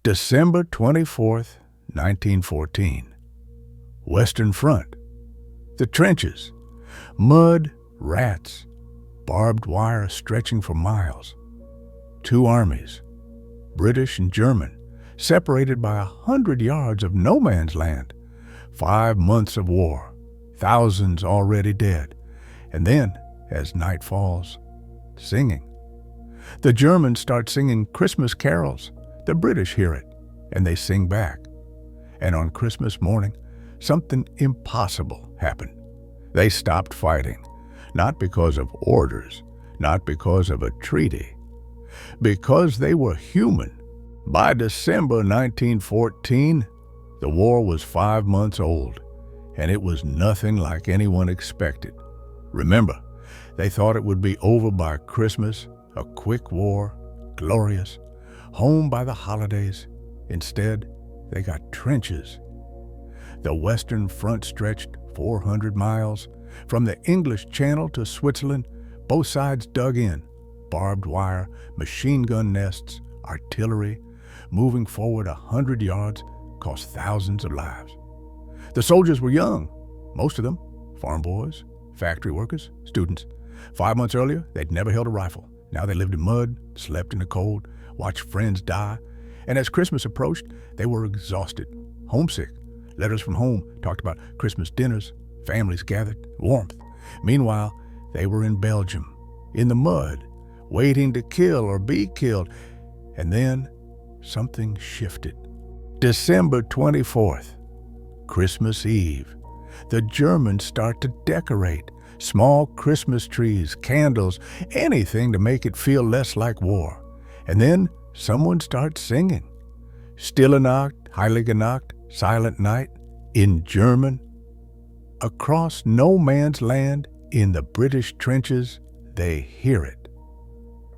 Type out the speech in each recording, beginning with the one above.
December 24th, 1914. Western Front. The trenches. Mud, rats, barbed wire stretching for miles. Two armies, British and German, separated by 100 yards of no man's land. 5 months of war, thousands already dead. And then, as night falls, singing. The Germans start singing Christmas carols. The British hear it, and they sing back. And on Christmas morning, something impossible happened. They stopped fighting, not because of orders, not because of a treaty, because they were human. By December 1914, the war was 5 months old, and it was nothing like anyone expected. Remember, they thought it would be over by Christmas, a quick war, glorious, home by the holidays. Instead, they got trenches. The Western Front stretched 400 miles. From the English Channel to Switzerland, both sides dug in. Barbed wire, machine gun nests, artillery. Moving forward 100 yards cost thousands of lives. The soldiers were young, most of them farm boys, factory workers, students. 5 months earlier, they'd never held a rifle. Now they lived in mud, slept in the cold, watched friends die. And as Christmas approached, they were exhausted, homesick. Letters from home talked about Christmas dinners, families gathered, warmth. Meanwhile, they were in Belgium, in the mud, waiting to kill or be killed. And then something shifted. December 24th, Christmas Eve. The Germans start to decorate. Small Christmas trees, candles, anything to make it feel less like war. And then someone starts singing. Stille Nacht, Heilige Nacht, Silent Night, in German. Across no man's land, in the British trenches, they hear it.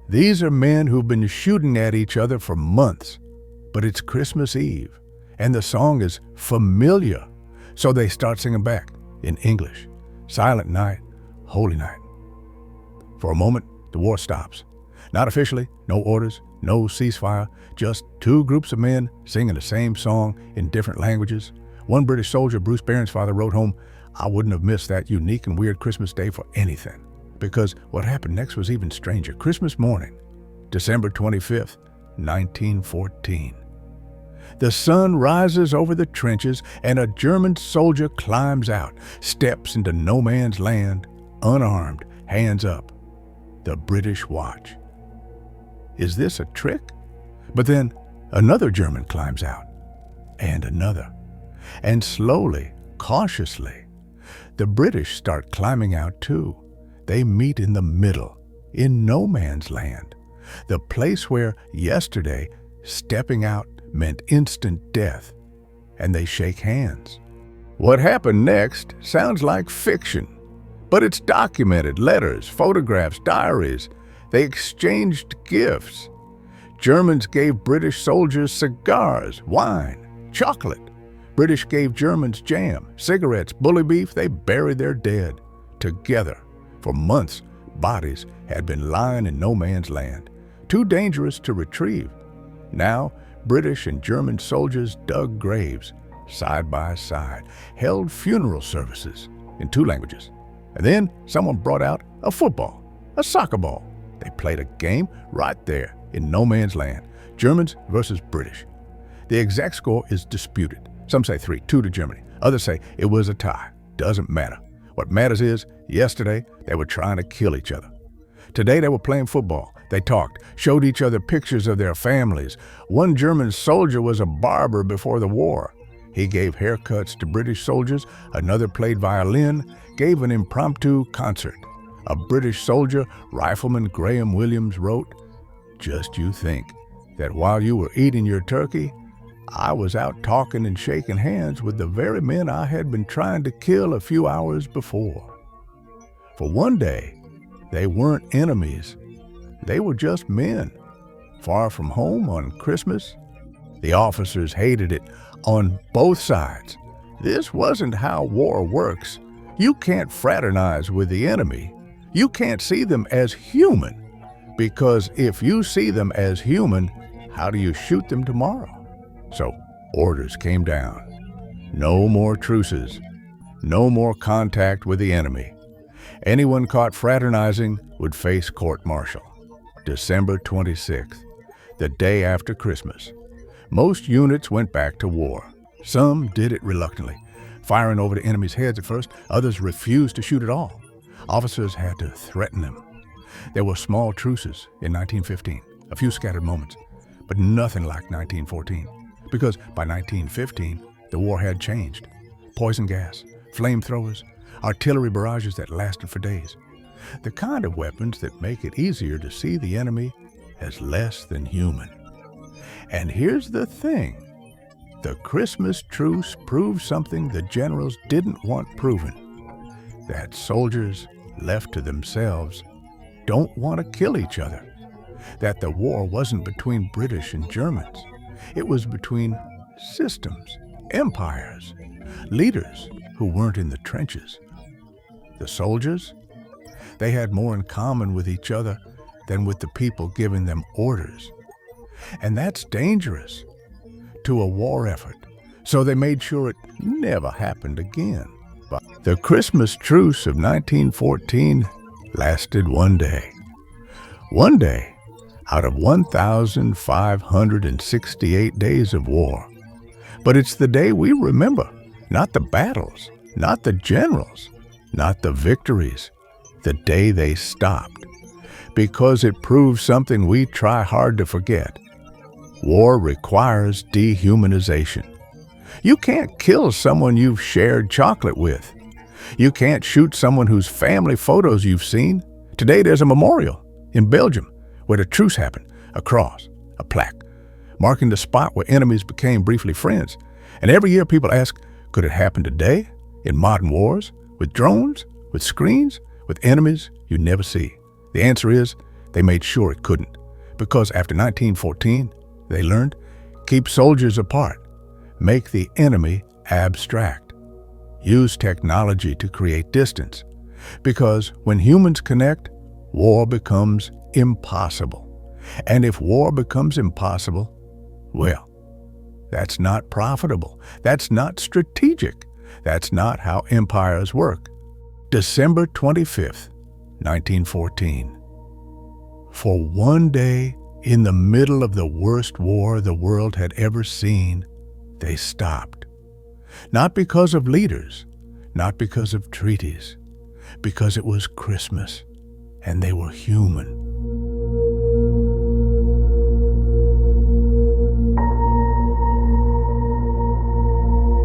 These are men who've been shooting at each other for months, but it's Christmas Eve, and the song is familiar. So they start singing back in English. Silent Night, Holy Night. For a moment, the war stops. Not officially, no orders, no ceasefire, just two groups of men singing the same song in different languages. One British soldier, Bruce Barron's father, wrote home, "I wouldn't have missed that unique and weird Christmas day for anything." Because what happened next was even stranger. Christmas morning, December 25th, 1914. The sun rises over the trenches and a German soldier climbs out, steps into no man's land, unarmed, hands up. The British watch. Is this a trick? But then another German climbs out, and another. And slowly, cautiously, the British start climbing out too. They meet in the middle, in no man's land, the place where yesterday stepping out meant instant death, and they shake hands. What happened next sounds like fiction, but it's documented. Letters, photographs, diaries. They exchanged gifts. Germans gave British soldiers cigars, wine, chocolate. British gave Germans jam, cigarettes, bully beef. They buried their dead. Together, for months, bodies had been lying in no man's land, too dangerous to retrieve. Now, British and German soldiers dug graves side by side, held funeral services in 2 languages. And then someone brought out a football, a soccer ball. They played a game right there in no man's land, Germans versus British. The exact score is disputed. Some say 3-2 to Germany. Others say it was a tie. Doesn't matter. What matters is, yesterday they were trying to kill each other. Today they were playing football. They talked, showed each other pictures of their families. One German soldier was a barber before the war. He gave haircuts to British soldiers. Another played violin, gave an impromptu concert. A British soldier, Rifleman Graham Williams, wrote, "Just you think that while you were eating your turkey, I was out talking and shaking hands with the very men I had been trying to kill a few hours before." For one day, they weren't enemies. They were just men, far from home on Christmas. The officers hated it on both sides. This wasn't how war works. You can't fraternize with the enemy. You can't see them as human, because if you see them as human, how do you shoot them tomorrow? So orders came down. No more truces. No more contact with the enemy. Anyone caught fraternizing would face court-martial. December 26th, the day after Christmas. Most units went back to war. Some did it reluctantly, firing over the enemy's heads at first. Others refused to shoot at all. Officers had to threaten them. There were small truces in 1915, a few scattered moments, but nothing like 1914, because by 1915, the war had changed. Poison gas, flamethrowers, artillery barrages that lasted for days. The kind of weapons that make it easier to see the enemy as less than human. And here's the thing. The Christmas truce proved something the generals didn't want proven. That soldiers, left to themselves, don't want to kill each other. That the war wasn't between British and Germans. It was between systems, empires, leaders who weren't in the trenches. The soldiers, they had more in common with each other than with the people giving them orders. And that's dangerous to a war effort, so they made sure it never happened again. But the Christmas Truce of 1914 lasted one day. One day out of 1,568 days of war. But it's the day we remember, not the battles, not the generals, not the victories, the day they stopped. Because it proves something we try hard to forget. War requires dehumanization. You can't kill someone you've shared chocolate with. You can't shoot someone whose family photos you've seen. Today there's a memorial in Belgium where the truce happened, a cross, a plaque, marking the spot where enemies became briefly friends. And every year people ask, could it happen today in modern wars, with drones, with screens, with enemies you never see? The answer is, they made sure it couldn't. Because after 1914, they learned, keep soldiers apart, make the enemy abstract, use technology to create distance. Because when humans connect, war becomes impossible. And if war becomes impossible, well, that's not profitable. That's not strategic. That's not how empires work. December 25th, 1914. For one day, in the middle of the worst war the world had ever seen, they stopped. Not because of leaders, not because of treaties, because it was Christmas, and they were human.